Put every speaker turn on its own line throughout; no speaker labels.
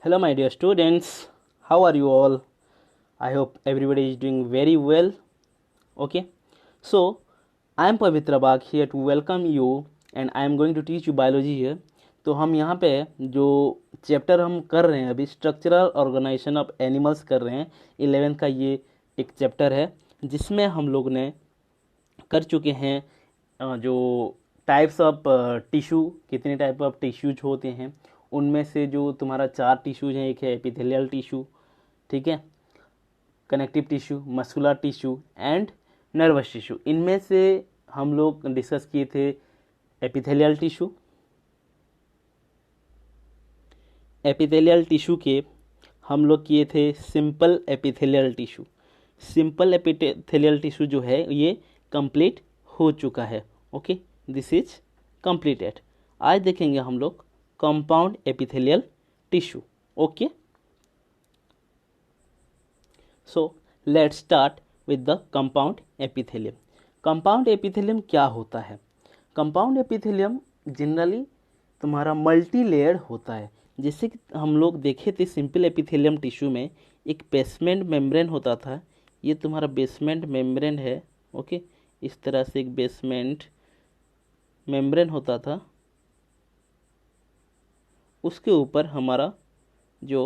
Hello, my dear students. How are you all? I hope everybody is doing very well. Okay, so I am Pavitra Bag here to welcome you, and I am going to teach you biology here. तो हम यहाँ पे जो chapter हम कर रहे हैं अभी स्ट्रक्चरल ऑर्गेनाइजेशन ऑफ एनिमल्स कर रहे हैं 11th का ये एक चैप्टर है जिसमें हम लोग ने कर चुके हैं जो टाइप्स ऑफ टिश्यू कितने टाइप ऑफ टिश्यूज होते हैं उनमें से जो तुम्हारा 4 टिश्यूज हैं। एक है एपिथेलियल टिश्यू, ठीक है, connective tissue, muscular tissue and nervous tissue. इनमें से हम लोग डिस्कस किए थे एपिथेलियल टिश्यू। एपिथेलियल टिश्यू के हम लोग किए थे simple epithelial tissue. Simple epithelial tissue जो है ये कंप्लीट हो चुका है। Okay, this is completed. आज देखेंगे हम लोग compound epithelial tissue. Okay, so let's start with the compound epithelium. Compound epithelium क्या होता है? कंपाउंड एपिथेलियम जनरली तुम्हारा मल्टी लेयर होता है। जैसे कि हम लोग देखे थे सिंपल एपिथेलियम टिश्यू में एक बेसमेंट मेम्ब्रेन होता था। ये तुम्हारा बेसमेंट मेम्ब्रेन है। ओके, इस तरह से एक बेसमेंट मेम्ब्रेन होता था, उसके ऊपर हमारा जो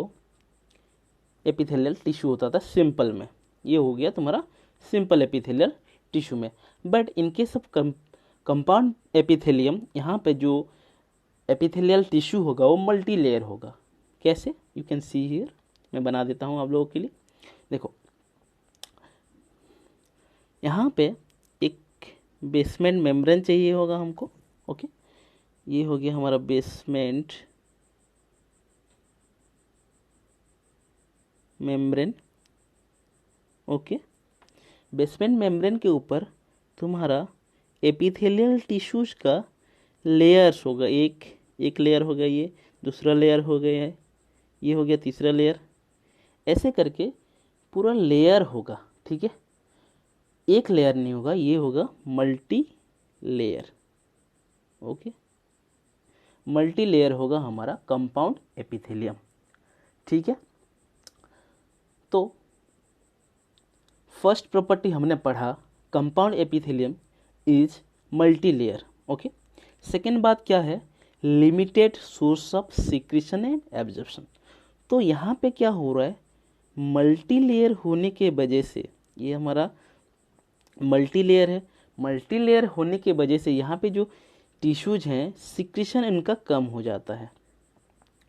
एपिथेलियल टिश्यू होता था सिंपल में। ये हो गया तुम्हारा सिंपल एपिथेलियल टिश्यू में। बट इनके सब कंपाउंड एपिथेलियम, यहाँ पे जो एपिथेलियल टिश्यू होगा वो मल्टी लेयर होगा। कैसे? यू कैन सी हियर, मैं बना देता हूँ आप लोगों के लिए। देखो, यहाँ पे एक बेसमेंट मेम्ब्रेन चाहिए होगा हमको। ओके, ये हो गया हमारा basement membrane. Okay, basement membrane के ऊपर तुम्हारा एपिथेलियल टिश्यूज का लेयर्स होगा। एक लेयर हो गया, ये दूसरा लेयर हो गया है, ये हो गया तीसरा लेयर। ऐसे करके पूरा लेयर होगा, ठीक है। एक लेयर नहीं होगा, ये होगा multi layer. Okay, multi layer होगा हमारा कंपाउंड एपिथेलियम, ठीक है। तो फर्स्ट प्रॉपर्टी हमने पढ़ा compound epithelium is multi layer. Okay, second बात क्या है? Limited source of secretion and absorption. तो यहाँ पे क्या हो रहा है? मल्टी लेयर होने के वजह से, ये हमारा मल्टी लेयर है, मल्टी लेयर होने के वजह से यहाँ पे जो टिश्यूज हैं सिक्रीशन इनका कम हो जाता है।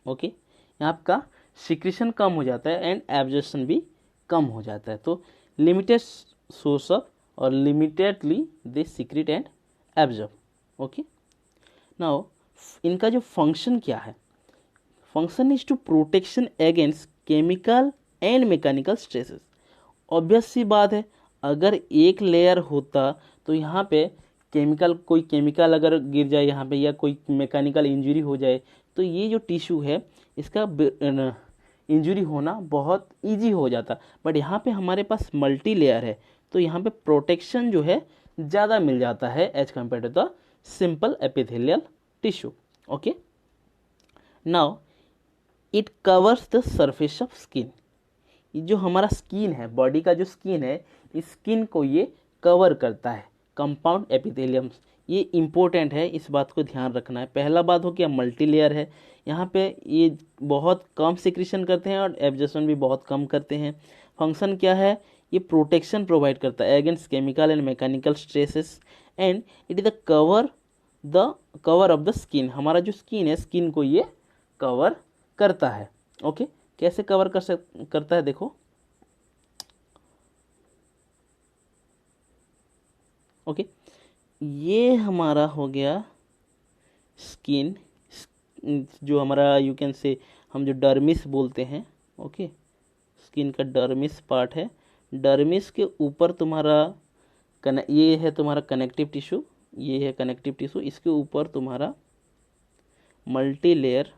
ओके, यहाँ आपका सिक्रीशन कम हो जाता है एंड एब्जॉर्प्शन भी कम हो जाता है। तो लिमिटेड सोर्स ऑफ और limitedly they secrete and absorb. Okay, now इनका जो फंक्शन क्या है? Function is to protection against chemical and mechanical stresses. Obvious सी बात है, अगर एक लेयर होता तो यहाँ पे कोई केमिकल अगर गिर जाए यहाँ पे या कोई मैकेनिकल इंजरी हो जाए तो ये जो टिश्यू है इसका इंजरी होना बहुत इजी हो जाता। बट यहाँ पे हमारे पास मल्टी लेयर है तो यहाँ पे प्रोटेक्शन जो है ज़्यादा मिल जाता है as compare to the simple epithelial tissue. Okay, now it covers the surface of skin. जो हमारा स्किन है, बॉडी का जो स्किन है, इस स्किन को ये कवर करता है कंपाउंड एपिथेलियम। ये इम्पोर्टेंट है, इस बात को ध्यान रखना है। पहला बात हो गया मल्टी लेयर है, यहाँ पे ये बहुत कम सिक्रीशन करते हैं और एब्जॉर्प्शन भी बहुत कम करते हैं। फंक्शन क्या है? ये प्रोटेक्शन प्रोवाइड करता है against chemical and mechanical stresses and it is the cover of the skin. हमारा जो स्किन है, स्किन को ये कवर करता है। ओके, कैसे कवर करता है? देखो, ओके, ये हमारा हो गया स्किन, जो हमारा यू कैन से हम जो डर्मिस बोलते हैं। ओके, स्किन का डर्मिस पार्ट है। डर्मिस के ऊपर तुम्हारा ये है तुम्हारा कनेक्टिव टिश्यू, ये है कनेक्टिव टिश्यू। इसके ऊपर तुम्हारा मल्टी लेयर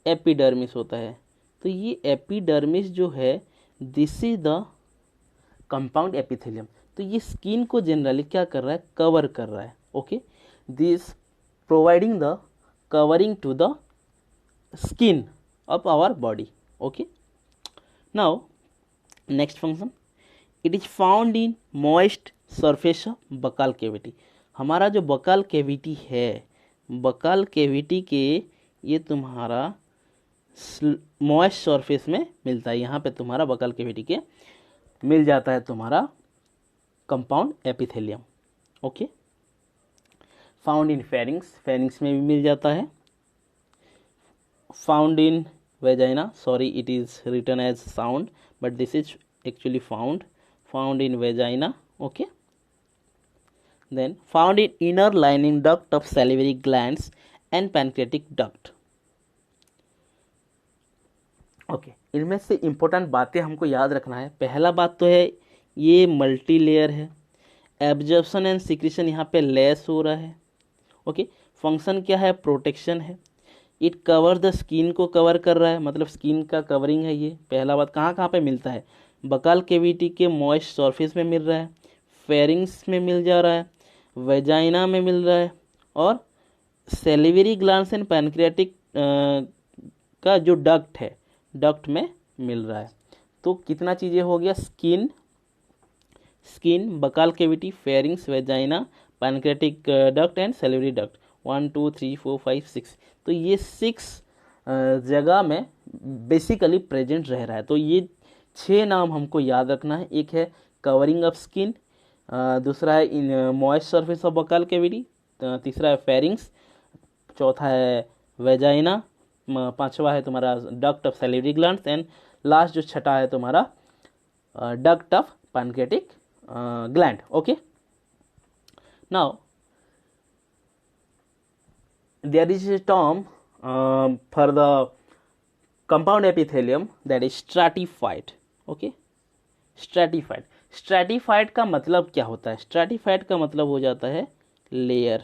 एपिडर्मिस होता है। तो ये एपिडर्मिस जो है this is the compound epithelium. तो ये स्किन को जनरली क्या कर रहा है? कवर कर रहा है। Okay, this providing the covering to the skin of our body. Okay, now next function, it is found in moist surface of buccal cavity. हमारा जो बकाल कैविटी है, बकाल कैविटी के ये तुम्हारा मॉइस्ट सरफेस में मिलता है। यहाँ पे तुम्हारा बकाल कैविटी के मिल जाता है तुम्हारा compound epithelium. Okay, found in pharynx, pharynx में भी मिल जाता है। Found in vagina, sorry it is written as sound but this is actually found in vagina. Okay, then found in inner lining duct of salivary glands and pancreatic duct. Okay, इनमें से important बातें हमको याद रखना है। पहला बात तो है ये मल्टी लेयर है, एब्जॉर्प्शन एंड सिक्रीशन यहाँ पे लेस हो रहा है। ओके, फंक्शन क्या है, प्रोटेक्शन है। इट कवर द स्किन को कवर कर रहा है, मतलब स्किन का कवरिंग है ये। पहला बात, कहाँ कहाँ पे मिलता है, बकाल कैविटी के मॉइस्ट सरफेस में मिल रहा है, फेरिंग्स में मिल जा रहा है, वेजाइना में मिल रहा है, और सेलिवरी ग्लैंड्स एंड पैनक्रियाटिक का जो डक्ट है, डक्ट में मिल रहा है। तो कितना चीज़ें हो गया, skin, buccal cavity, pharynx, vagina, pancreatic duct and salivary duct. 1 2 3 4 5 6, तो ये 6 जगह में बेसिकली प्रेजेंट रह रहा है। तो ये 6 नाम हमको याद रखना है। एक है कवरिंग ऑफ स्किन, दूसरा है in moist surface of buccal cavity, तीसरा है फेरिंग्स, चौथा है वेजाइना, पांचवा है तुम्हारा duct of salivary glands, and last जो छठा है तुम्हारा duct of pancreatic gland. Okay, now there is a term for the compound epithelium, that is stratified. Okay, stratified का मतलब क्या होता है, स्ट्रैटिफाइड का मतलब हो जाता है लेयर।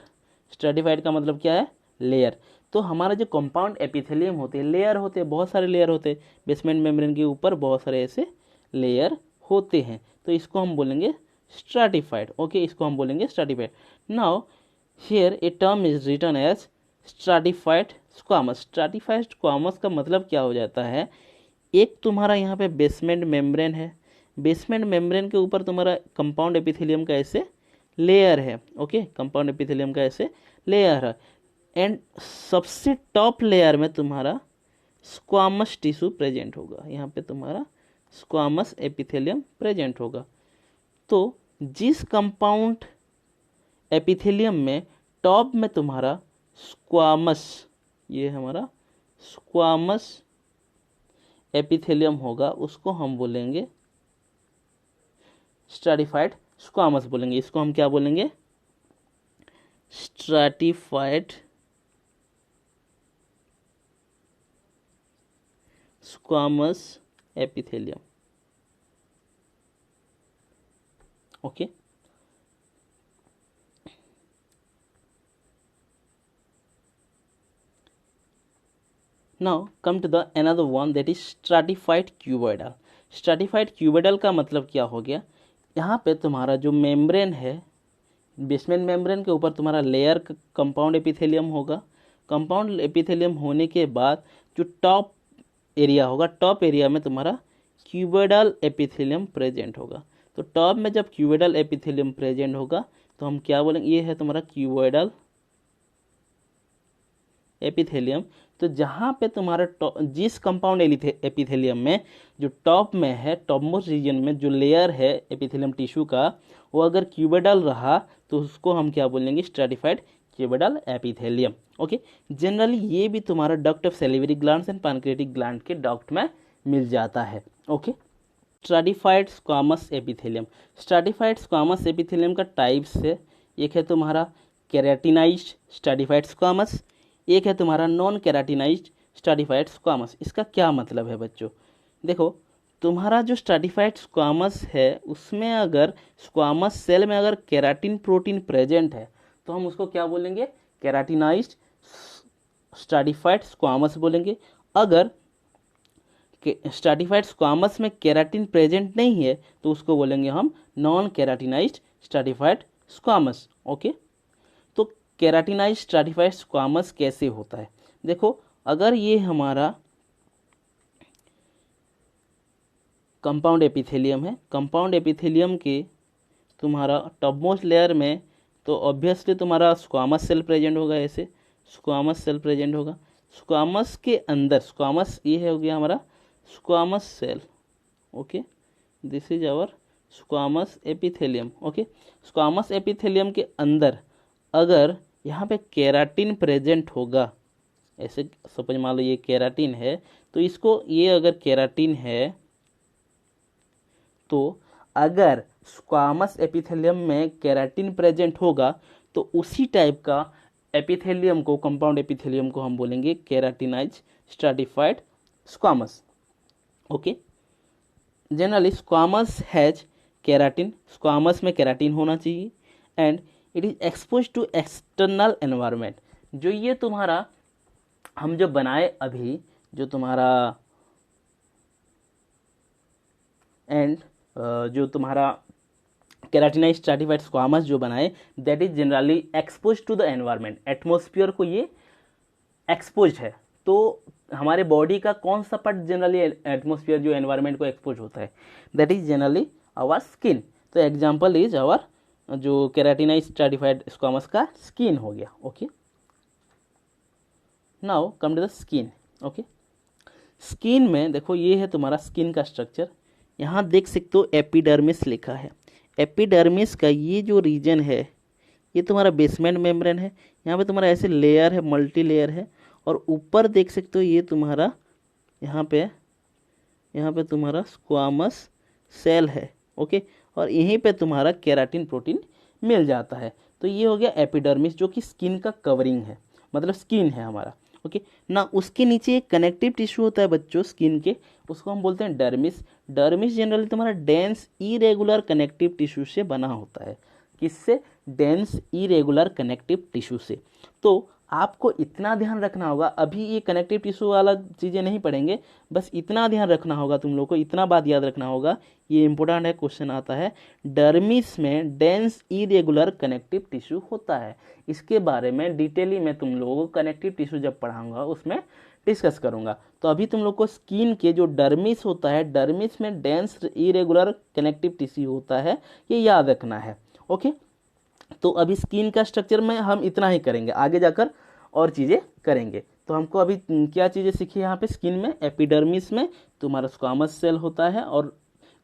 स्ट्रैटिफाइड का मतलब क्या है, लेयर। तो हमारा जो कंपाउंड एपिथेलियम होते हैं, लेयर होते हैं, बहुत सारे लेयर होते हैं, बेसमेंट मेम्ब्रेन के ऊपर बहुत सारे ऐसे लेयर होते हैं, तो इसको हम बोलेंगे स्ट्रैटिफाइड। ओके, इसको हम बोलेंगे stratified. Now here a term is written as stratified squamous. Stratified squamous का मतलब क्या हो जाता है, एक तुम्हारा यहाँ पे बेसमेंट मेम्ब्रेन है, बेसमेंट मेम्ब्रेन के ऊपर तुम्हारा कंपाउंड एपिथेलियम का ऐसे लेयर है। ओके, कंपाउंड एपिथेलियम का ऐसे लेयर है, एंड सबसे टॉप लेयर में तुम्हारा स्क्वामस टिश्यू प्रेजेंट होगा। यहाँ पे तुम्हारा स्क्वामस एपिथेलियम प्रेजेंट होगा। तो जिस कंपाउंड एपिथेलियम में टॉप में तुम्हारा स्क्वामस, ये हमारा स्क्वामस एपिथेलियम होगा, उसको हम बोलेंगे स्ट्रैटिफाइड स्क्वामस बोलेंगे। इसको हम क्या बोलेंगे, stratified squamous epithelium. Okay, now come to the another one, that is stratified cuboidal. Stratified cuboidal का मतलब क्या हो गया, यहाँ पे तुम्हारा जो मेम्ब्रेन है, बेसमेंट मेम्ब्रेन के ऊपर तुम्हारा लेयर कंपाउंड एपिथेलियम होगा। कंपाउंड एपिथेलियम होने के बाद जो टॉप एरिया होगा, टॉप एरिया में तुम्हारा क्यूबोइडल एपिथेलियम प्रेजेंट होगा। तो टॉप में जब क्यूबोइडल एपिथेलियम प्रेजेंट होगा तो हम क्या बोलेंगे, ये है तुम्हारा क्यूबोइडल एपिथेलियम। तो जहाँ पे तुम्हारा जिस कंपाउंड एपिथेलियम में जो टॉप में है, टॉप मोस्ट रीजन में जो लेयर है एपिथेलियम टिश्यू का, वो अगर क्यूबोइडल रहा तो उसको हम क्या बोलेंगे, stratified cuboidal epithelium. Okay, generally ये भी तुम्हारा duct of salivary glands and pancreatic gland के डक्ट में मिल जाता है। Okay, stratified squamous epithelium. Stratified squamous epithelium का टाइप्स है, एक है तुम्हारा केराटिनाइज्ड स्ट्रैटिफाइड स्क्वामस, एक है तुम्हारा नॉन केराटिनाइज्ड स्ट्रैटिफाइड स्क्वामस। इसका क्या मतलब है बच्चों, देखो तुम्हारा जो स्ट्रैटिफाइड स्क्वामस है उसमें अगर स्क्वामस सेल में अगर केराटिन प्रोटीन प्रेजेंट है तो हम उसको क्या बोलेंगे, केराटिनाइज्ड स्ट्रैटिफाइड स्क्वामस बोलेंगे। अगर स्ट्रैटिफाइड स्क्वामस में केराटिन प्रेजेंट नहीं है तो उसको बोलेंगे हम non keratinized stratified squamous. Okay, तो केराटिनाइज स्ट्रैटिफाइड स्क्वामस कैसे होता है। देखो, अगर ये हमारा कंपाउंड एपिथेलियम है, कंपाउंड एपिथेलियम के तुम्हारा टॉपमोस्ट लेयर में तो ऑब्वियसली तुम्हारा स्क्वामस सेल प्रेजेंट होगा, ऐसे स्क्वामस सेल प्रेजेंट होगा। स्क्वामस के अंदर, स्क्वामस ये हो गया हमारा squamous cell, okay, this is our squamous epithelium, okay. Squamous epithelium के अंदर अगर यहाँ पे केराटिन प्रेजेंट होगा, ऐसे सपोज मान लो ये केराटिन है, तो इसको, ये अगर केराटिन है तो अगर स्क्वामस एपिथेलियम में केराटिन प्रेजेंट होगा तो उसी टाइप का एपिथेलियम को, कंपाउंड एपिथेलियम को हम बोलेंगे keratinise stratified squamous, okay. Generally squamous has keratin, squamous में केराटिन होना चाहिए, and it is expose to external environment. जो ये तुम्हारा हम जो बनाए अभी, जो तुम्हारा एंड जो तुम्हारा केराटिनाइज स्ट्रैटिफाइड स्क्वामस जो बनाए, that is generally expose to the environment, atmosphere को ये एक्सपोज है। तो हमारे बॉडी का कौन सा पार्ट जनरली एटमॉस्फेयर जो एनवायरनमेंट को एक्सपोज होता है, that is generally our skin. तो एग्जांपल इज आवर जो केराटिनाइज स्ट्रैटिफाइड स्क्वामस का स्किन हो गया, okay. Now come to the skin, okay. Skin में देखो, ये है तुम्हारा स्किन का स्ट्रक्चर। यहाँ देख सकते हो एपिडर्मिस लिखा है। एपिडर्मिस का ये जो रीजन है, ये तुम्हारा बेसमेंट मेम्ब्रेन है। यहाँ पे तुम्हारा ऐसे लेयर है, मल्टी लेयर है, और ऊपर देख सकते हो ये तुम्हारा यहाँ पे तुम्हारा स्क्वामस सेल है, ओके। और यहीं पे तुम्हारा केराटिन प्रोटीन मिल जाता है। तो ये हो गया एपिडर्मिस, जो कि स्किन का कवरिंग है, मतलब स्किन है हमारा, ओके ना। उसके नीचे एक कनेक्टिव टिश्यू होता है बच्चों स्किन के, उसको हम बोलते हैं डर्मिस। डर्मिस जनरली तुम्हारा डेंस इरेगुलर कनेक्टिव टिश्यू से बना होता है। किससे? डेंस इरेगुलर कनेक्टिव टिश्यू से। तो आपको इतना ध्यान रखना होगा, अभी ये कनेक्टिव टिश्यू वाला चीज़ें नहीं पढ़ेंगे, बस इतना ध्यान रखना होगा तुम लोग को, इतना बात याद रखना होगा, ये इंपॉर्टेंट है, क्वेश्चन आता है। डर्मिस में डेंस इरेगुलर कनेक्टिव टिश्यू होता है। इसके बारे में डिटेली मैं तुम लोगों को कनेक्टिव टिश्यू जब पढ़ाऊंगा उसमें डिस्कस करूंगा। तो अभी तुम लोग को स्किन के जो डर्मिस होता है, डर्मिस में डेंस इरेगुलर कनेक्टिव टिश्यू होता है, ये याद रखना है, ओके। तो अभी स्किन का स्ट्रक्चर में हम इतना ही करेंगे, आगे जाकर और चीज़ें करेंगे। तो हमको अभी क्या चीज़ें सीखी यहाँ पे, स्किन में एपिडर्मिस में तुम्हारा स्क्वामस सेल होता है, और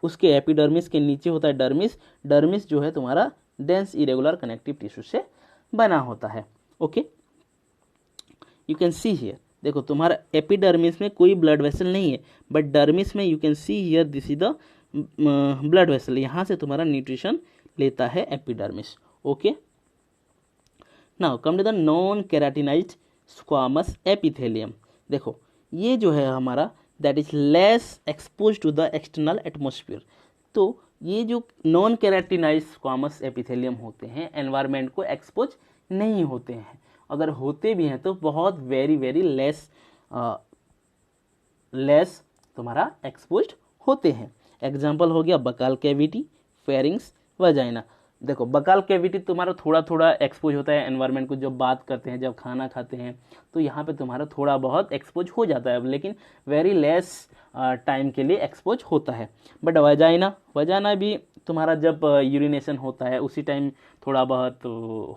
उसके एपिडर्मिस के नीचे होता है डर्मिस। डर्मिस जो है तुम्हारा डेंस इरेगुलर कनेक्टिव टिश्यू से बना होता है, okay. You can see here, देखो तुम्हारा एपिडर्मिस में कोई ब्लड वेसल नहीं है, बट डर्मिस में you can see here this is the blood vessel. यहाँ से तुम्हारा न्यूट्रिशन लेता है epidermis, okay. Now come to the non keratinized squamous epithelium. देखो ये जो है हमारा, that is less expose to the external atmosphere. तो ये जो नॉन केराटिनाइज्ड स्क्वामस एपिथेलियम होते हैं, एनवायरनमेंट को एक्सपोज नहीं होते हैं, अगर होते भी हैं तो बहुत वेरी लेस तुम्हारा एक्सपोज्ड होते हैं। एग्जाम्पल हो गया बकाल कैविटी, फेरिंग्स, वजाइना। देखो बकाल कैविटी तुम्हारा थोड़ा थोड़ा एक्सपोज होता है एनवायरनमेंट को, जब बात करते हैं, जब खाना खाते हैं, तो यहाँ पे तुम्हारा थोड़ा बहुत एक्सपोज हो जाता है, लेकिन वेरी लेस टाइम के लिए एक्सपोज होता है। बट वजाइना भी तुम्हारा जब यूरिनेशन होता है उसी टाइम थोड़ा बहुत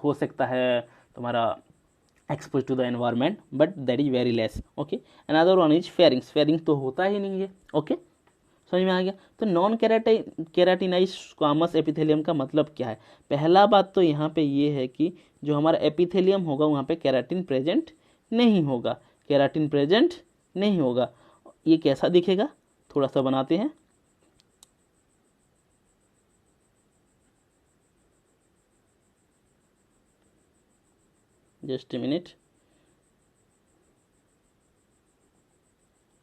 हो सकता है तुम्हारा expose to the environment, but that is very less, okay. Another one is pharynx. Pharynx तो होता ही नहीं है, ओके, समझ में आ गया। तो नॉन केराटिनाइज्ड स्क्वामस एपिथेलियम का मतलब क्या है? पहला बात तो यहाँ पे ये है कि जो हमारा एपिथेलियम होगा वहाँ पे केराटिन प्रेजेंट नहीं होगा, केराटिन प्रेजेंट नहीं होगा। ये कैसा दिखेगा, थोड़ा सा बनाते हैं। Just a minute,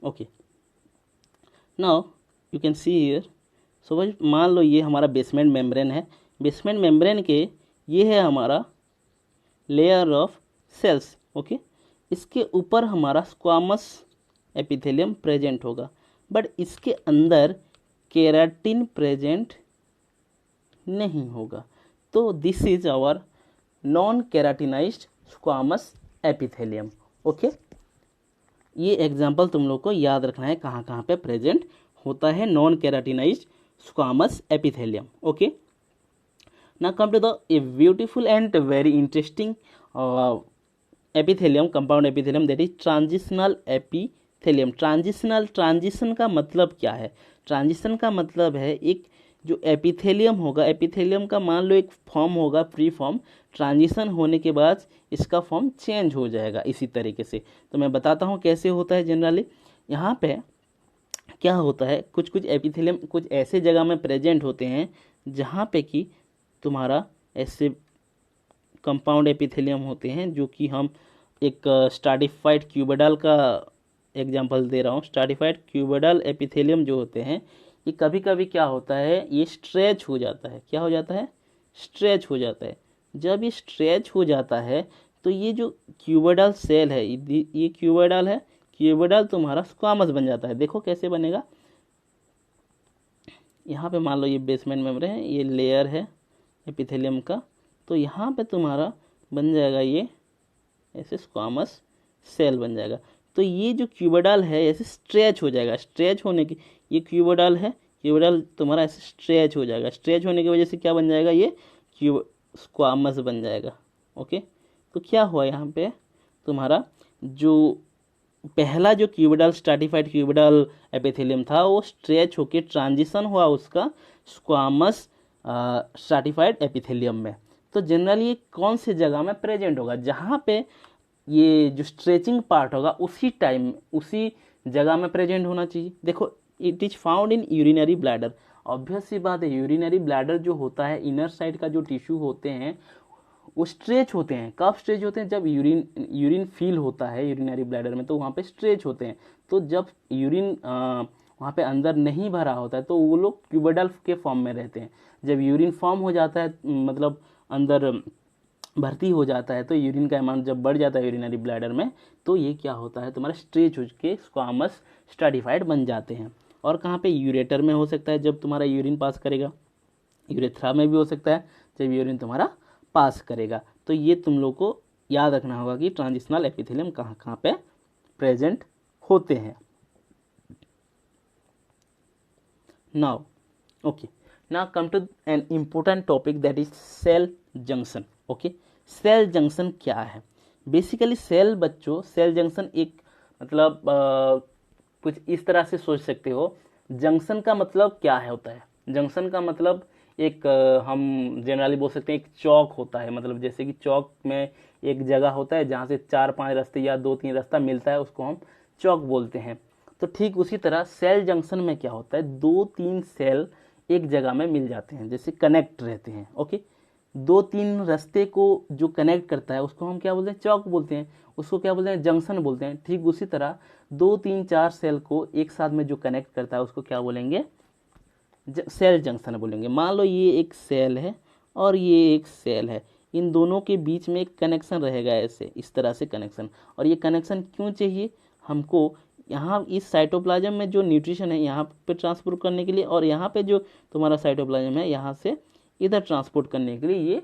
okay. Now you can see here, suppose मान लो ये हमारा बेसमेंट मेम्ब्रेन है। बेसमेंट मेम्ब्रेन के ये है हमारा लेयर ऑफ सेल्स, ओके। इसके ऊपर हमारा स्क्वामस एपिथेलियम प्रेजेंट होगा, बट इसके अंदर केराटिन प्रेजेंट नहीं होगा। तो this is our non keratinized squamous epithelium. Okay, ये एग्जाम्पल तुम लोग को याद रखना है कहाँ कहाँ पे प्रेजेंट होता है non keratinized squamous epithelium. Okay, now come to the a beautiful and very interesting epithelium, compound epithelium, that is transitional epithelium। Transition का मतलब क्या है? ट्रांजिशन का मतलब है एक जो एपिथेलियम होगा, एपिथेलियम का मान लो एक फॉर्म होगा फ्री फॉर्म, ट्रांजिशन होने के बाद इसका फॉर्म चेंज हो जाएगा इसी तरीके से। तो मैं बताता हूँ कैसे होता है जनरली। यहाँ पे क्या होता है, कुछ कुछ एपिथेलियम कुछ ऐसे जगह में प्रेजेंट होते हैं जहाँ पे कि तुम्हारा ऐसे कंपाउंड एपिथेलियम होते हैं, जो कि हम एक स्ट्राटिफाइड क्यूबिडल का एग्जांपल दे रहा हूँ। स्ट्राटिफाइड क्यूबिडल एपिथेलियम जो होते हैं ये कभी कभी क्या होता है, ये स्ट्रेच हो जाता है। क्या हो जाता है? स्ट्रेच हो जाता है। जब ये स्ट्रेच हो जाता है तो ये जो क्यूबिडल सेल है, ये क्यूबिडल है, क्यूबिडल तुम्हारा स्क्वामस बन जाता है। देखो कैसे बनेगा। यहाँ पे मान लो ये बेसमेंट मेम्ब्रेन है, ये लेयर है एपिथेलियम का, तो यहाँ पे तुम्हारा बन जाएगा ये ऐसे स्क्वामस सेल बन जाएगा। तो ये जो क्यूबिडल है ऐसे स्ट्रेच हो जाएगा। स्ट्रेच होने की, ये क्यूबिडल है, क्यूबिडल तुम्हारा ऐसे स्ट्रेच हो जाएगा। स्ट्रेच होने की वजह से क्या बन जाएगा, ये स्क्वामस बन जाएगा। ओके, तो क्या हुआ यहाँ पे, तुम्हारा जो पहला जो क्यूबिडल स्ट्राटिफाइड क्यूबिडल एपिथेलियम था वो स्ट्रेच होके ट्रांजिशन हुआ उसका स्क्वामस स्ट्राटिफाइड एपिथेलियम में। तो जनरली ये कौन सी जगह में प्रेजेंट होगा, जहाँ पे ये जो स्ट्रेचिंग पार्ट होगा उसी टाइम उसी जगह में प्रेजेंट होना चाहिए। देखो, it is found in urinary bladder. Obvious सी बात है, यूरिनरी ब्लैडर जो होता है, इनर साइड का जो टिश्यू होते हैं वो स्ट्रेच होते हैं। कब स्ट्रेच होते हैं? जब यूरिन फील होता है यूरिनरी ब्लैडर में, तो वहाँ पे स्ट्रेच होते हैं। तो जब यूरिन वहाँ पे अंदर नहीं भरा होता है तो वो लोग क्यूबिडल के फॉर्म में रहते हैं। जब यूरिन फॉर्म हो जाता है, मतलब अंदर भर्ती हो जाता है, तो यूरिन का अमाउंट जब बढ़ जाता है यूरिनरी ब्लैडर में, तो ये क्या होता है, तुम्हारा स्ट्रेच हो के स्क्वामस स्ट्राटिफाइड बन जाते हैं। और कहाँ पे? यूरेटर में हो सकता है, जब तुम्हारा यूरिन पास करेगा। यूरेथ्रा में भी हो सकता है, जब यूरिन तुम्हारा पास करेगा। तो ये तुम लोग को याद रखना होगा कि ट्रांजिशनल एपिथेलियम कहाँ कहाँ पे प्रेजेंट होते हैं। Now okay, now come to an important topic, that is cell junction। Okay, cell junction क्या है? बेसिकली सेल बच्चों, सेल जंक्शन एक मतलब कुछ इस तरह से सोच सकते हो। जंक्शन का मतलब क्या है होता है? जंक्शन का मतलब एक हम जनरली बोल सकते हैं एक चौक होता है। मतलब जैसे कि चौक में एक जगह होता है जहाँ से 4-5 रास्ते या 2-3 रास्ता मिलता है, उसको हम चौक बोलते हैं। तो ठीक उसी तरह सेल जंक्शन में क्या होता है, 2-3 सेल एक जगह में मिल जाते हैं, जैसे कनेक्ट रहते हैं। ओके, 2-3 रास्ते को जो कनेक्ट करता है उसको हम क्या बोलते हैं? चौक बोलते हैं। उसको क्या बोलते हैं? जंक्शन बोलते हैं। ठीक उसी तरह 2-3-4 सेल को एक साथ में जो कनेक्ट करता है उसको क्या बोलेंगे? सेल जंक्शन बोलेंगे। मान लो ये एक सेल है और ये एक सेल है, इन दोनों के बीच में एक कनेक्शन रहेगा, ऐसे इस तरह से कनेक्शन। और ये कनेक्शन क्यों चाहिए हमको? यहाँ इस साइटोप्लाज्म में जो न्यूट्रिशन है यहाँ पे ट्रांसपोर्ट करने के लिए, और यहाँ पे जो तुम्हारा साइटोप्लाज्म है यहाँ से इधर ट्रांसपोर्ट करने के लिए ये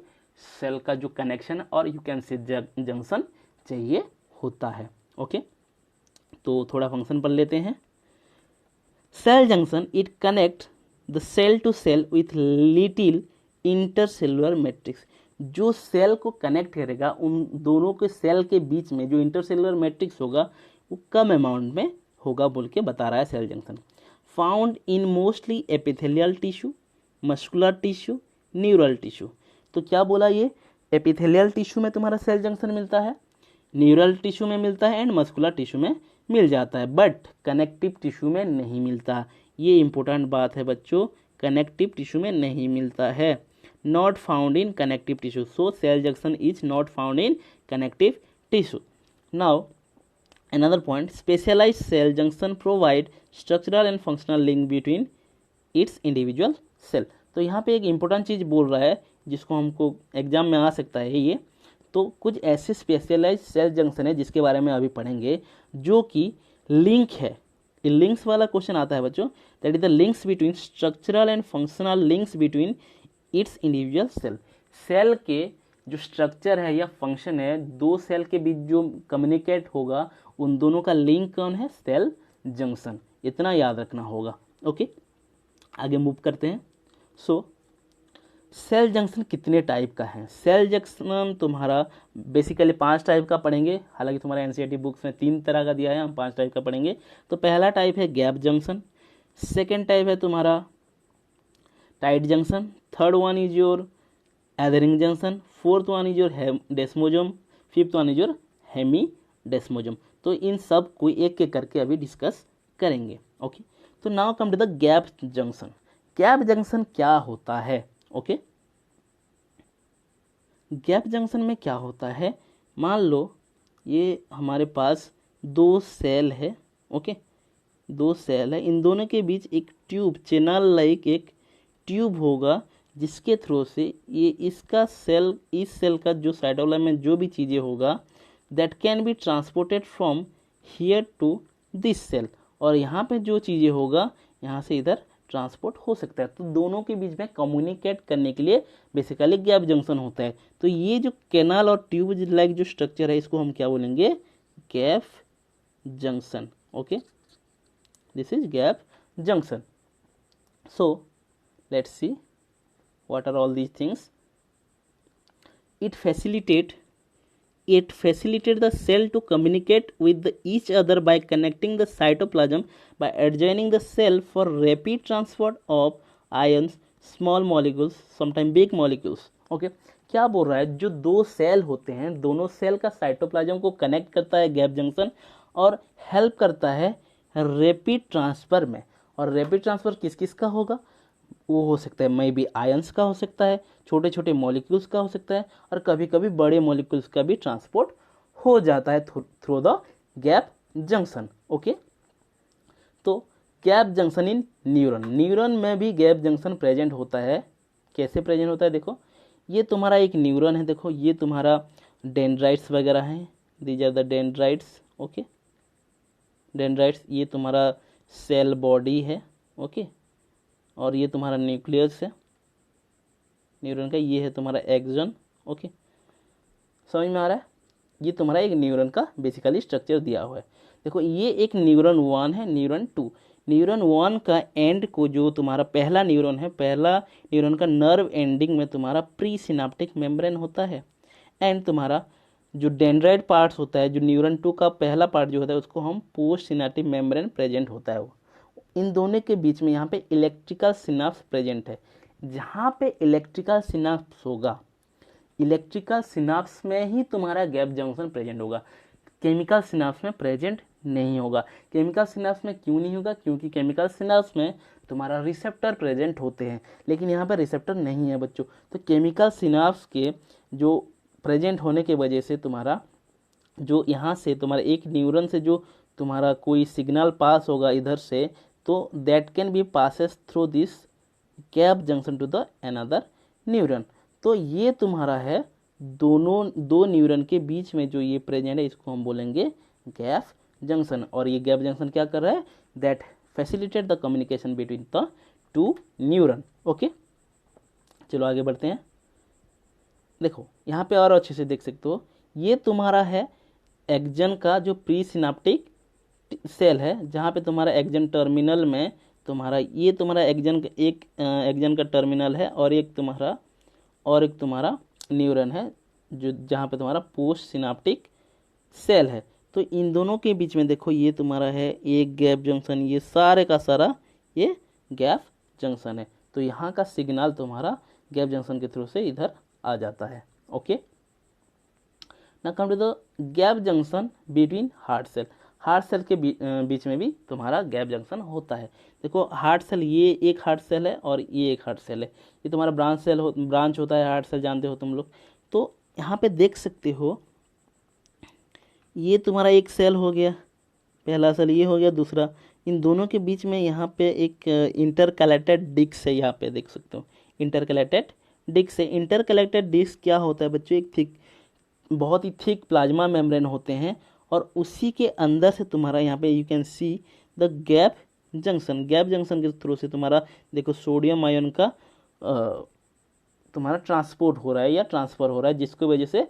सेल का जो कनेक्शन और यू कैन से जंक्शन चाहिए होता है। ओके, तो थोड़ा फंक्शन पढ़ लेते हैं। Cell junction, it connect the cell to cell with little intercellular matrix. जो सेल को कनेक्ट करेगा उन दोनों के सेल के बीच में जो इंटरसेलुलर मैट्रिक्स होगा वो कम अमाउंट में होगा बोल के बता रहा है cell junction. Found in mostly epithelial tissue, muscular tissue, neural tissue. तो क्या बोला ये? एपिथेलियल टिश्यू में तुम्हारा सेल जंक्शन मिलता है, न्यूरल टिश्यू में मिलता है एंड मस्कुलर टिश्यू में मिल जाता है, बट कनेक्टिव टिश्यू में नहीं मिलता। ये इंपॉर्टेंट बात है बच्चों, कनेक्टिव टिश्यू में नहीं मिलता है। Not found in connective tissue, so cell junction is not found in connective tissue. Now another point, specialized cell junction provide structural and functional link between its individual cell। तो यहाँ पे एक important चीज़ बोल रहा है जिसको हमको एग्जाम में आ सकता है ये। तो कुछ ऐसे स्पेशलाइज सेल जंक्शन है जिसके बारे में अभी पढ़ेंगे, जो कि लिंक है। ये लिंक्स वाला क्वेश्चन आता है बच्चों, that is the links between structural and functional links between its individual cell. Cell के जो स्ट्रक्चर है या फंक्शन है, दो सेल के बीच जो कम्युनिकेट होगा, उन दोनों का लिंक कौन है? Cell junction. इतना याद रखना होगा। ओके, आगे मूव करते हैं। सो सेल जंक्शन कितने टाइप का है? सेल जंक्शन तुम्हारा बेसिकली 5 टाइप का पढ़ेंगे, हालांकि तुम्हारा एनसीईआरटी बुक्स में 3 तरह का दिया है, हम 5 टाइप का पढ़ेंगे। तो पहला टाइप है गैप जंक्शन, सेकेंड टाइप है तुम्हारा tight junction, third one is your adhering junction, fourth one is your desmosome, fifth one is your hemi desmosome. तो इन सब को एक एक करके अभी डिस्कस करेंगे। ओके, तो now come to the gap junction. Gap junction क्या होता है? ओके, गैप जंक्शन में क्या होता है, मान लो ये हमारे पास दो सेल है। ओके, दो सेल है, इन दोनों के बीच एक ट्यूब, चैनल लाइक एक ट्यूब होगा, जिसके थ्रू से ये इसका सेल, इस सेल का जो साइटोप्लाज्म में जो भी चीज़ें होगा, that can be transported from here to this cell, और यहाँ पे जो चीज़ें होगा यहाँ से इधर ट्रांसपोर्ट हो सकता है। तो दोनों के बीच में कम्युनिकेट करने के लिए बेसिकली गैप जंक्शन होता है। तो ये जो कैनाल और ट्यूब लाइक जो स्ट्रक्चर है, इसको हम क्या बोलेंगे? Gap junction. Okay, this is gap junction. So let's see what are all these things. It facilitate the cell to communicate with each other by connecting the cytoplasm by adjoining the cell for rapid transport of ions, small molecules, sometimes big molecules. Okay, क्या बोल रहा है? जो दो cell होते हैं, दोनों cell का साइटोप्लाज्म को कनेक्ट करता है गैप जंक्शन, और हेल्प करता है रैपिड ट्रांसफर में। और रैपिड ट्रांसफर किस किस का होगा? वो हो सकता है मे बी आयंस का हो सकता है, छोटे छोटे मॉलिक्यूल्स का हो सकता है, और कभी कभी बड़े मॉलिक्यूल्स का भी ट्रांसपोर्ट हो जाता है through the gap junction. Okay, तो गैप जंक्शन इन न्यूरॉन, न्यूरॉन में भी गैप जंक्शन प्रेजेंट होता है। कैसे प्रेजेंट होता है? देखो, ये तुम्हारा एक न्यूरॉन है, देखो ये तुम्हारा डेंड्राइट्स वगैरह हैं, these are the dendrites. Okay, dendrites, ये तुम्हारा सेल बॉडी है। ओके, और ये तुम्हारा न्यूक्लियस है न्यूरॉन का, ये है तुम्हारा एक्सॉन। ओके, समझ में आ रहा है? ये तुम्हारा एक न्यूरॉन का बेसिकली स्ट्रक्चर दिया हुआ है। देखो, ये एक न्यूरॉन 1 है, न्यूरॉन 2। न्यूरॉन 1 का एंड को, जो तुम्हारा पहला न्यूरॉन है, पहला न्यूरॉन का नर्व एंडिंग में तुम्हारा प्री सिनाप्टिक मेम्ब्रेन होता है। एंड तुम्हारा जो डेंड्राइट पार्ट्स होता है, जो न्यूरॉन 2 का पहला पार्ट जो होता है, उसको हम पोस्ट सिनाप्टिक मेम्ब्रेन प्रेजेंट होता है वो। इन दोनों के बीच में यहाँ पे इलेक्ट्रिकल सिनाप्स प्रेजेंट है। जहाँ पे इलेक्ट्रिकल सिनाप्स होगा, इलेक्ट्रिकल सिनाप्स में ही तुम्हारा गैप जंक्शन प्रेजेंट होगा, केमिकल सिनाप्स में प्रेजेंट नहीं होगा। केमिकल सिनाप्स में क्यों नहीं होगा? क्योंकि केमिकल सिनाप्स में तुम्हारा रिसेप्टर प्रेजेंट होते हैं, लेकिन यहाँ पर रिसेप्टर नहीं है बच्चों। तो केमिकल सिनाप्स के जो प्रेजेंट होने की वजह से तुम्हारा जो यहाँ से तुम्हारा एक न्यूरॉन से जो तुम्हारा कोई सिग्नल पास होगा इधर से, तो that can be passes through this gap junction to the another neuron. तो ये तुम्हारा है दो न्यूरॉन के बीच में जो ये प्रेजेंट है, इसको हम बोलेंगे गैप जंक्शन। और ये गैप जंक्शन क्या कर रहा है? That facilitate the communication between the two neuron. Okay, चलो आगे बढ़ते हैं। देखो, यहाँ पे और अच्छे से देख सकते हो, ये तुम्हारा है एक्जन का जो प्री सिनाप्टिक सेल है, जहाँ पे तुम्हारा एक्जन टर्मिनल में तुम्हारा ये तुम्हारा एक्जन एक एक्जन का टर्मिनल है, और एक तुम्हारा न्यूरॉन है जो जहाँ पे तुम्हारा पोस्ट सिनाप्टिक सेल है। तो इन दोनों के बीच में देखो, ये तुम्हारा है एक गैप जंक्शन, ये सारे का सारा ये गैप जंक्शन है। तो यहाँ का सिग्नल तुम्हारा गैप जंक्शन के थ्रू से इधर आ जाता है। Okay, now come to the gap junction between heart cell. Heart cell के बीच में भी तुम्हारा गैप जंक्शन होता है। देखो, हार्ट सेल, ये एक हार्ट सेल है और ये एक हार्ट सेल है, ये तुम्हारा ब्रांच होता है हार्ट सेल, जानते हो तुम लोग। तो यहाँ पे देख सकते हो, ये तुम्हारा एक सेल हो गया, पहला सेल ये हो गया, दूसरा। इन दोनों के बीच में यहाँ पे एक इंटरकलेक्टेड डिस्क है, यहाँ पे देख सकते हो इंटरकलेक्टेड डिस्क है। इंटरकलेक्टेड डिस्क क्या होता है बच्चों? एक बहुत ही थिक प्लाज्मा मेम्ब्रेन होते हैं, और उसी के अंदर से तुम्हारा यहाँ पे you can see the gap junction. Gap junction के थ्रू से तुम्हारा देखो सोडियम आयन का तुम्हारा ट्रांसपोर्ट हो रहा है या ट्रांसफ़र हो रहा है, जिसकी वजह से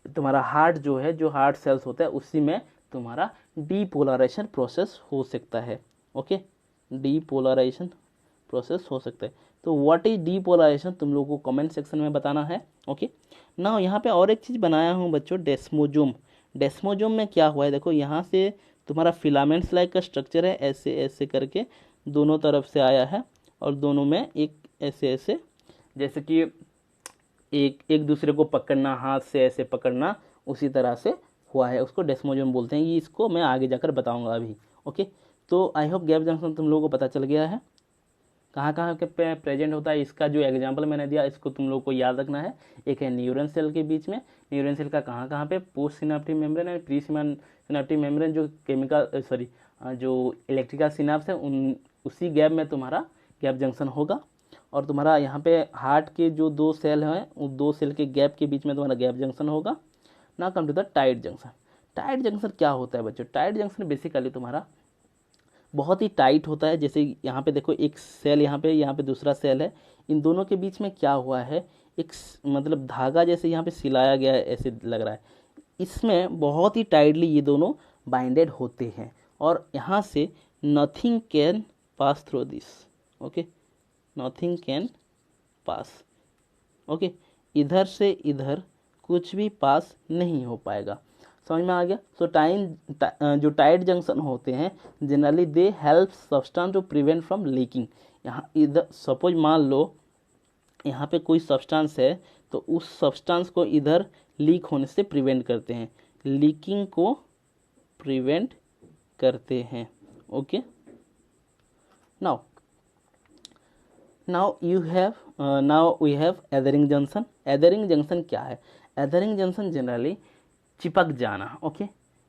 तुम्हारा हार्ट जो है, जो हार्ट सेल्स होता है उसी में तुम्हारा डीपोलराइजेशन प्रोसेस हो सकता है। ओके, डीपोलराइजेशन प्रोसेस हो सकता है। तो व्हाट इज डीपोलराइजेशन तुम लोगों को कमेंट सेक्शन में बताना है। ओके, ना यहाँ पे और एक चीज़ बनाया हूँ बच्चों, डेस्मोजोम। डेस्मोजोम में क्या हुआ है, देखो यहाँ से तुम्हारा फिलामेंट्स लाइक का स्ट्रक्चर है, ऐसे ऐसे करके दोनों तरफ से आया है, और दोनों में एक ऐसे ऐसे, जैसे कि एक एक दूसरे को पकड़ना, हाथ से ऐसे पकड़ना, उसी तरह से हुआ है, उसको डेस्मोजोम बोलते हैं। ये इसको मैं आगे जाकर बताऊंगा अभी। ओके, तो आई होप गैप जंक्शन तुम लोगों को पता चल गया है कहाँ कहाँ के पे प्रेजेंट होता है। इसका जो एग्जांपल मैंने दिया, इसको तुम लोग को याद रखना है। एक है न्यूरन सेल के बीच में, न्यूरन सेल का कहाँ कहाँ पे, post synaptic membrane and pre synaptic membrane, जो केमिकल जो इलेक्ट्रिकल सिनाप्स है, उन उसी गैप में तुम्हारा गैप जंक्शन होगा। और तुम्हारा यहाँ पे हार्ट के जो दो सेल हैं, उन दो सेल के गैप के बीच में तुम्हारा गैप जंक्शन होगा। Now come to the tight junction. Tight junction क्या होता है बच्चों? टाइट जंक्शन बेसिकली तुम्हारा बहुत ही टाइट होता है। जैसे यहाँ पे देखो, एक सेल यहाँ पे दूसरा सेल है, इन दोनों के बीच में क्या हुआ है, एक मतलब धागा जैसे यहाँ पे सिलाया गया है, ऐसे लग रहा है। इसमें बहुत ही टाइटली ये दोनों बाइंडेड होते हैं, और यहाँ से nothing can pass through this. Okay, nothing can pass. Okay, इधर से इधर कुछ भी पास नहीं हो पाएगा। समझ में आ गया? सो जो टाइट जंक्शन होते हैं, generally they help substance to prevent from leaking. यहाँ इधर सपोज मान लो यहाँ पे कोई सब्सटेंस है, तो उस सब्सटेंस को इधर लीक होने से प्रिवेंट करते हैं, लीकिंग को प्रिवेंट करते हैं। Okay, now we have adhering junction. Adhering junction क्या है? एदरिंग जंक्शन जनरली चिपक जाना। ओके,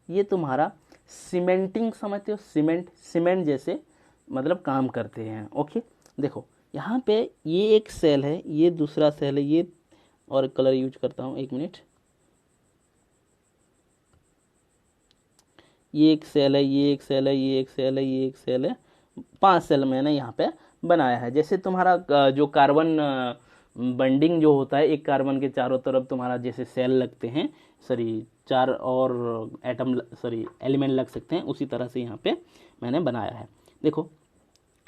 ये तुम्हारा सीमेंटिंग समझते हो, सीमेंट जैसे मतलब काम करते हैं। ओके, देखो यहाँ पे ये एक सेल है, ये दूसरा सेल है, ये और कलर यूज करता हूँ, एक मिनट। ये एक सेल है, ये एक सेल है, ये एक सेल है, ये एक सेल है, 5 सेल मैंने यहाँ पे बनाया है। जैसे तुम्हारा जो कार्बन बंडिंग जो होता है, एक कार्बन के चारों तरफ तुम्हारा जैसे सेल लगते हैं, सॉरी 4 और एलिमेंट लग सकते हैं, उसी तरह से यहाँ पे मैंने बनाया है। देखो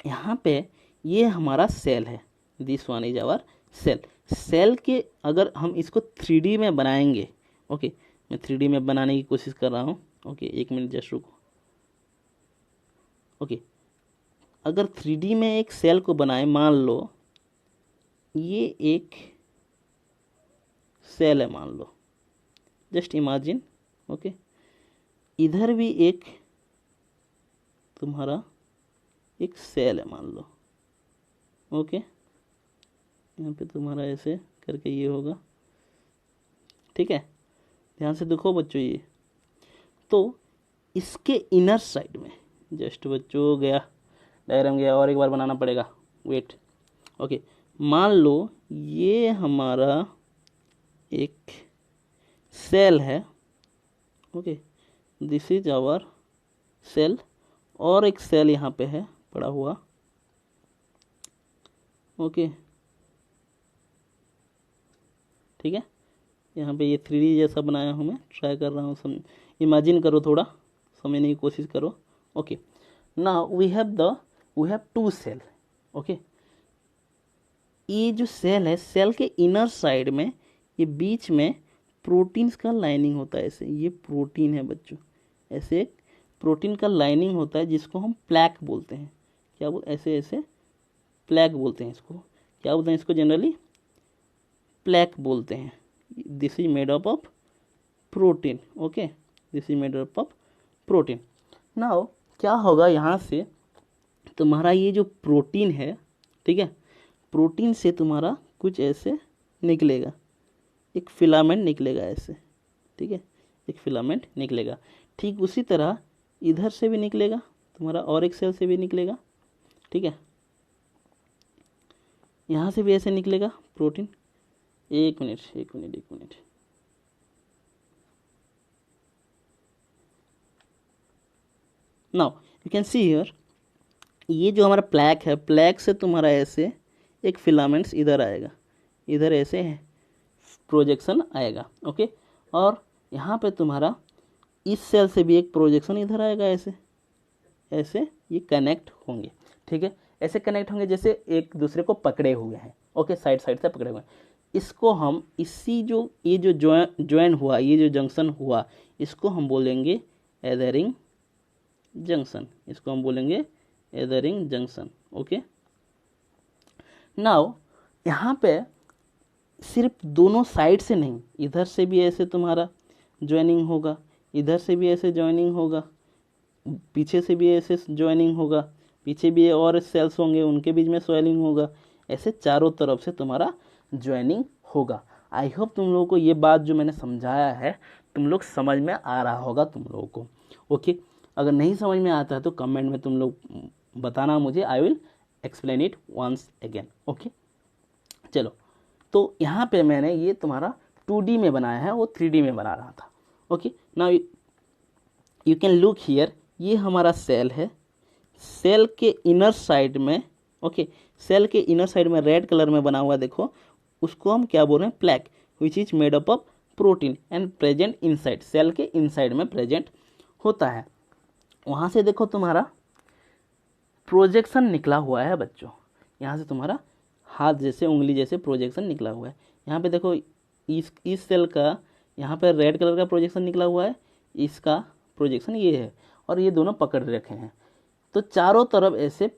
यहाँ पे ये हमारा सेल है, this one is our cell. Cell के अगर हम इसको 3D में बनाएंगे, ओके, मैं 3D में बनाने की कोशिश कर रहा हूँ। ओके, एक मिनट जस्ट रुको। ओके, अगर 3D में एक सेल को बनाए, मान लो ये एक सेल है, मान लो, जस्ट इमेजिन। ओके, इधर भी एक तुम्हारा एक सेल है, मान लो। ओके, यहाँ पे तुम्हारा ऐसे करके ये होगा, ठीक है। ध्यान से देखो बच्चों, ये तो इसके इनर साइड में, जस्ट बच्चों गया डायग्राम गया, और एक बार बनाना पड़ेगा, वेट। ओके, मान लो ये हमारा एक सेल है। Okay, this is our cell, और एक सेल यहाँ पे है पड़ा हुआ। ओके, ठीक है, यहाँ पे ये 3D जैसा बनाया हूँ मैं, ट्राई कर रहा हूँ, इमेजिन करो, थोड़ा समझने की कोशिश करो। Okay, now we have 2 cell. Okay, ये जो सेल है, सेल के इनर साइड में, ये बीच में प्रोटीन्स का लाइनिंग होता है, ऐसे ये प्रोटीन है बच्चों, ऐसे एक प्रोटीन का लाइनिंग होता है, जिसको हम प्लैक बोलते हैं। क्या बोल, ऐसे ऐसे प्लैक बोलते हैं इसको। क्या बोलते हैं इसको? जनरली प्लैक बोलते हैं। This is made up of protein. Okay, this is made up of protein. Now क्या होगा, यहाँ से तुम्हारा ये जो प्रोटीन है, ठीक है, प्रोटीन से तुम्हारा कुछ ऐसे निकलेगा, एक फिलामेंट निकलेगा ऐसे, ठीक है, एक फिलामेंट निकलेगा। ठीक उसी तरह इधर से भी निकलेगा तुम्हारा, और एक सेल से भी निकलेगा, ठीक है, यहाँ से भी ऐसे निकलेगा प्रोटीन। एक minute. Now you can see here, ये जो हमारा प्लैक है, प्लैक से तुम्हारा ऐसे एक फिलामेंट्स इधर आएगा, इधर ऐसे प्रोजेक्शन आएगा। ओके, और यहाँ पे तुम्हारा इस सेल से भी एक प्रोजेक्शन इधर आएगा, ऐसे ऐसे ये कनेक्ट होंगे। ठीक है, ऐसे कनेक्ट होंगे जैसे एक दूसरे को पकड़े हुए हैं। ओके, साइड साइड से पकड़े हुए हैं। इसको हम इसी जो ये जो ज्वाइन हुआ, ये जो जंक्शन हुआ, इसको हम बोलेंगे एदरिंग जंक्शन। इसको हम बोलेंगे एदरिंग जंक्शन। ओके, नाउ यहाँ पे सिर्फ दोनों साइड से नहीं, इधर से भी ऐसे तुम्हारा ज्वाइनिंग होगा, इधर से भी ऐसे ज्वाइनिंग होगा, पीछे से भी ऐसे ज्वाइनिंग होगा, पीछे भी और सेल्स होंगे उनके बीच में स्वेलिंग होगा, ऐसे चारों तरफ से तुम्हारा ज्वाइनिंग होगा। आई होप तुम लोगों को ये बात जो मैंने समझाया है तुम लोग समझ में आ रहा होगा तुम लोगों को। ओके, अगर नहीं समझ में आता है तो कमेंट में तुम लोग बताना मुझे, I will explain it once again. Okay, चलो, तो यहाँ पे मैंने ये तुम्हारा 2D में बनाया है, वो 3D में बना रहा था। Okay, now you can look here, ये हमारा सेल है। सेल के इनर साइड में, ओके, सेल के इनर साइड में रेड कलर में बना हुआ, देखो उसको हम क्या बोल रहे हैं, plaque, which is made up of protein and present inside, cell के इनसाइड में प्रेजेंट होता है। वहाँ से देखो तुम्हारा प्रोजेक्शन निकला हुआ है बच्चों, यहाँ से तुम्हारा हाथ जैसे उंगली जैसे प्रोजेक्शन निकला हुआ है। यहाँ पे देखो इस सेल का यहाँ पे रेड कलर का प्रोजेक्शन निकला हुआ है, इसका प्रोजेक्शन ये है, और ये दोनों पकड़ रखे हैं। तो चारों तरफ ऐसे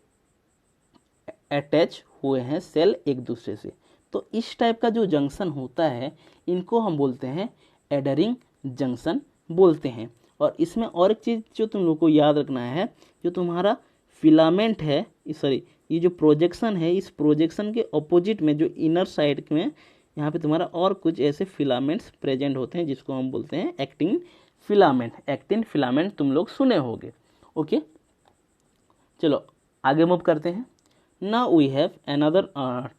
अटैच हुए हैं सेल एक दूसरे से। तो इस टाइप का जो जंक्शन होता है इनको हम बोलते हैं एडरिंग जंक्शन बोलते हैं। और इसमें और एक चीज़ जो तुम लोग को याद रखना है, जो तुम्हारा फिलामेंट है, सॉरी ये जो प्रोजेक्शन है, इस प्रोजेक्शन के ऑपोजिट में जो इनर साइड में यहाँ पे तुम्हारा और कुछ ऐसे फिलामेंट्स प्रेजेंट होते हैं जिसको हम बोलते हैं एक्टिन फिलामेंट। एक्टिन फिलामेंट तुम लोग सुने होंगे। ओके, चलो आगे मूव करते हैं। Now we have another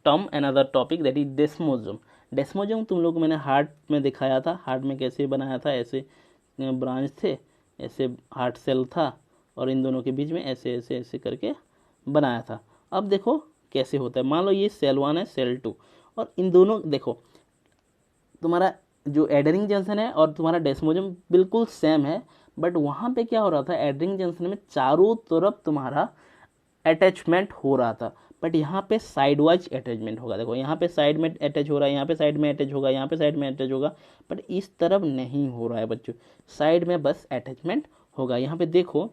term, another topic, that is desmosome. Desmosome तुम लोग को मैंने हार्ट में दिखाया था, हार्ट में कैसे बनाया था, ऐसे ब्रांच थे, ऐसे हार्ट सेल था, और इन दोनों के बीच में ऐसे ऐसे ऐसे करके बनाया था। अब देखो कैसे होता है, मान लो ये सेल 1 है, सेल 2, और इन दोनों देखो तुम्हारा जो एडरिंग जंक्शन है और तुम्हारा डेस्मोजोम बिल्कुल सेम है, बट वहाँ पे क्या हो रहा था, एडरिंग जंक्शन में चारों तरफ तुम्हारा अटैचमेंट हो रहा था, बट यहाँ पे साइड वाइज अटैचमेंट होगा। देखो यहाँ पे साइड में अटैच हो रहा है, यहाँ पे साइड में अटैच होगा, यहाँ पे साइड में अटैच होगा, बट इस तरफ नहीं हो रहा है बच्चों, साइड में बस अटैचमेंट होगा। यहाँ पे देखो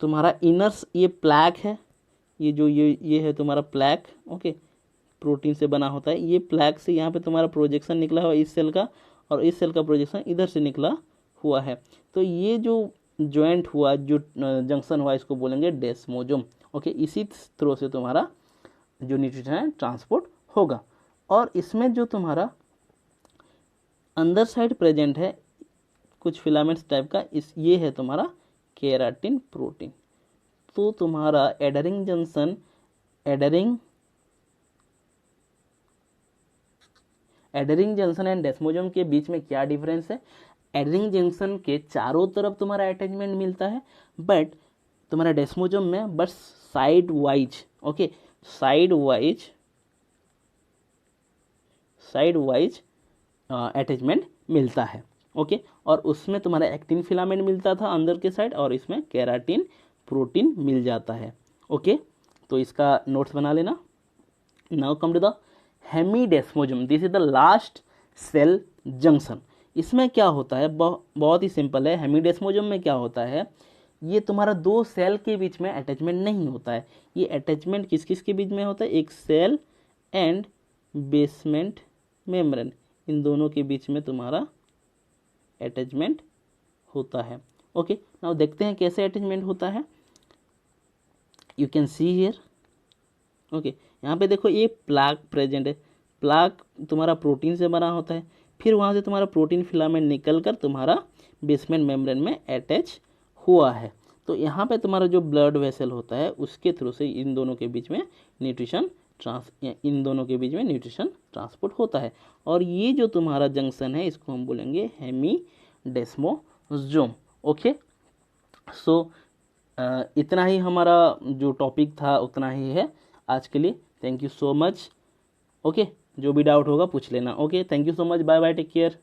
तुम्हारा इनर्स ये प्लैक है, ये जो ये है तुम्हारा प्लैक। ओके, प्रोटीन से बना होता है, ये प्लैक से यहाँ पे तुम्हारा प्रोजेक्शन निकला हुआ इस सेल का, और इस सेल का प्रोजेक्शन इधर से निकला हुआ है। तो ये जो ज्वाइंट हुआ, जो जंक्शन हुआ, इसको बोलेंगे डेस्मोजोम। ओके, इसी थ्रू से तुम्हारा जो न्यूट्रिशन है ट्रांसपोर्ट होगा। और इसमें जो तुम्हारा अंदर साइड प्रेजेंट है कुछ फिलामेंट्स टाइप का, ये है तुम्हारा केराटिन प्रोटीन। तो तुम्हारा एडरिंग जंक्शन, एडरिंग जंक्शन एंड डेस्मोजोम के बीच में क्या डिफरेंस है, एडरिंग जंक्शन के चारों तरफ तुम्हारा अटैचमेंट मिलता है, बट तुम्हारा डेस्मोजोम में बस side wise, okay, side wise attachment मिलता है। ओके, और उसमें तुम्हारा एक्टिन फिलामेंट मिलता था अंदर के साइड, और इसमें केराटिन प्रोटीन मिल जाता है। ओके, तो इसका नोट्स बना लेना। Now come to the hemidesmosome, this is the last cell junction. इसमें क्या होता है, बहुत ही सिंपल है। हेमीडेस्मोजोम में क्या होता है, ये तुम्हारा दो सेल के बीच में अटैचमेंट नहीं होता है। ये अटैचमेंट किस किस के बीच में होता है, एक सेल एंड बेसमेंट मेम्ब्रेन, इन दोनों के बीच में तुम्हारा अटैचमेंट होता है। ओके, नाउ देखते हैं कैसे अटैचमेंट होता है। You can see here, okay, यहाँ पे देखो ये प्लाक प्रेजेंट है। प्लाक तुम्हारा प्रोटीन से बना होता है, फिर वहाँ से तुम्हारा प्रोटीन फिलामेंट निकल कर तुम्हारा बेसमेंट मेम्ब्रेन में अटैच हुआ है। तो यहाँ पे तुम्हारा जो ब्लड वेसल होता है उसके थ्रू से इन दोनों के बीच में न्यूट्रिशन ट्रांसपोर्ट होता है। और ये जो तुम्हारा जंक्शन है इसको हम बोलेंगे हेमीडेस्मोजोम। ओके, सो इतना ही हमारा जो टॉपिक था उतना ही है आज के लिए। Thank you so much. Okay, जो भी डाउट होगा पूछ लेना। Okay, thank you so much, bye bye, take care.